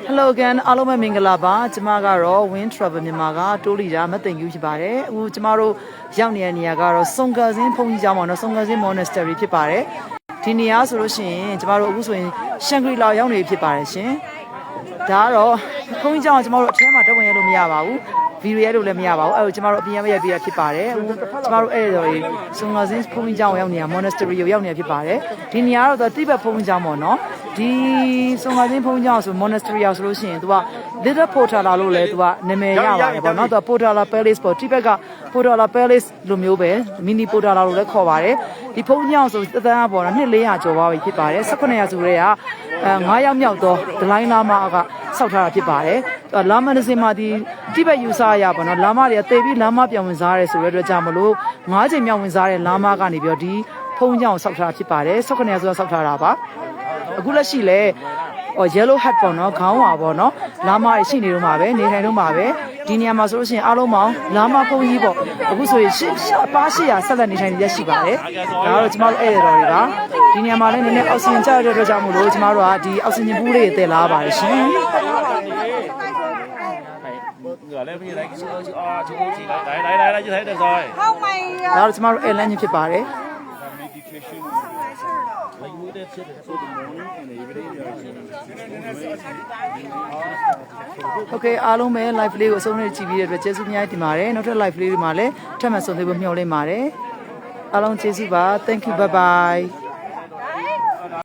Hello again အားလုံးပဲမင်္ဂလာပါကျမကတော့ Win Travel မြန်မာကတိုးလီတာမသိင်ယူဖြစ်ပါတယ်အခုကျမတို့ရောက်နေတဲ့နေရာကတော့စုံကစင်းဘုန်းကြီးကျောင်းပါနော်စုံကစင်း Monastery ဖြစ်ပါတယ်ဒီနေရာဆိုလို့ရှိရင်ကျမတို့အခုဆိုရင်ရှန်ဂရီလာရောက်နေဖြစ်ပါတယ်ရှင်ဒါကတော့ဘုန်းကြီးကျောင်းကကျမတို့အထဲမှာတက်ဝင်ရလို့မရပါဘူးဗီဒီယိုရိုက်လို့လည်းမရပါဘူးအဲ့တော့ကျမတို့အပြင်ရပြရဖြစ်ပါတယ်အခုကျမတို့အဲ့တော့စုံကစင်းဘုန်းကြီးကျောင်းရောက်နေတာ Monastery ကိုရောက်နေဖြစ်ပါတယ်ဒီနေရာကတော့တိဘက်ဘုန်းကြီးကျောင်းပေါ့နော်ဒီစုံကစင်းဘုန်းကြီးကျောင်းဆို Monastery ရောက်ဆိုလို့ရှိရင်သူက Little Potala လို့လည်းသူကနာမည်ရပါတယ်ပေါ့နော်သူက Potala Palace ပေါ့တိဘက်က Potala Palace လိုမျိုးပဲ Mini Potala လို့လည်းခေါ်ပါတယ်ဒီဘုန်းကြီးကျောင်းဆိုတသန်းပေါ့နော်နှစ်400ကျော်ပါပြီဖြစ်ပါတယ်1800ဆိုတဲ့က9ယောက်မြောက်တော့ဒလိုင်းလာမကဆောက်ထားတာဖြစ်ပါတယ်လာမနစင်မှာဒီတိဘက်ယူဆရပါတော့လာမတွေကတေပြီးလာမပြောင်းဝင်စားရဲဆိုတဲ့အတွက်ကြောင့်မလို့9ချိန်မြောက်ဝင်စားတဲ့လာမကနေပြီးတော့ဒီဖုံးကြောင်ဆောက်ထားတာဖြစ်ပါတယ်1800ဆိုတော့ဆောက်ထားတာပါအခုလက်ရှိလဲ yellow hat ပေါ့နော်ခေါင်းဝါပေါ့နော်လာမတွေရှိနေတော့မှာပဲနေထိုင်တော့မှာပဲဒီနေရာမှာဆိုလို့ရှိရင်အားလုံးပေါင်းလာမဖုံးကြီးပေါ့အခုဆိုရင်အပါ800ဆက်လက်နေထိုင်နေရရှိပါတယ်ဒါကတော့ကျမတို့အဲ့ရတော်တွေကဒီနေရာမှာလည်းနည်းနည်းအောက်ဆီဂျင်ကျတဲ့အတွက်ကြောင့်မို့လို့ကျမတို့ကဒီအောက်ဆီဂျင်ဘူးလေးတွေတည်လာပါတယ်ရှင်ငါလည်းပြည်လိုက်အာချိုးချီလိုက်ကြည့်တဲ့ဆိုင်ဒါတော့ကျမတို့ airline ဖြစ်ပါတယ်โอเคအားလုံးပဲ live လေးကိုအဆုံးနဲ့ကြည့်ပြီးတဲ့အတွက်ကျေးဇူးများတင်ပါတယ်နောက်ထပ် live လေးတွေမှာလည်းထပ်မံဆုံတွေ့ဖို့မျှော်လင့်ပါတယ်အားလုံးကျေးဇူးပါ thank you bye bye